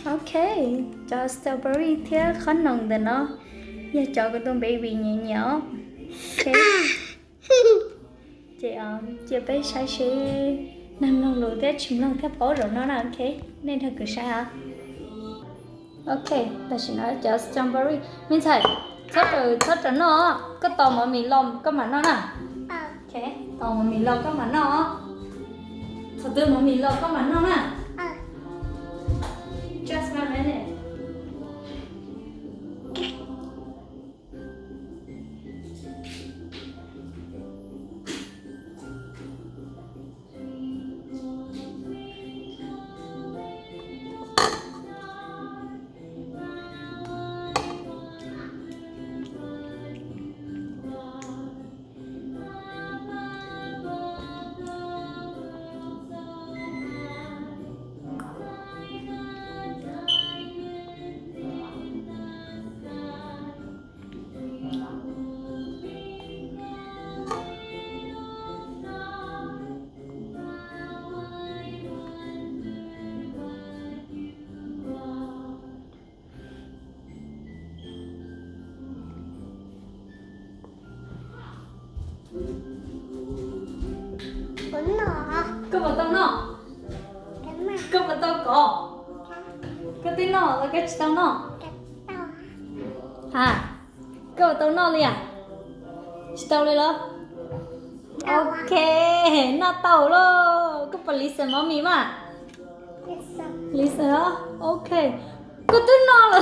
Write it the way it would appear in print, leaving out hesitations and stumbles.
Ok, cho strawberry thế khó nồng để nó. Giờ cho cái con baby nhỏ nhỏ. Ok. Chị bé sai sẽ nằm lòng lụi thế chúng lòng thép bó rồi nó là ok. Nên thật cứ sai hả? Ok, ta chỉ nói cho strawberry. Mình thấy thật rồi nó. Cái tàu mà mình lòng cái mà nó nè. Ok, tàu mà mình lòng cái mà nó. Thật tư mà mình lòng cái mà nó nè. Just one minute. Cái mà tao nó. Cái mà tao có. Cái tí nó là cái tao nó. Hả? Cái mà tao nó đi à? Tao đi lo. Ok, nó tao lo. Cái bà listen mommy mà. Listen đó. Ok. Cái tí nó là.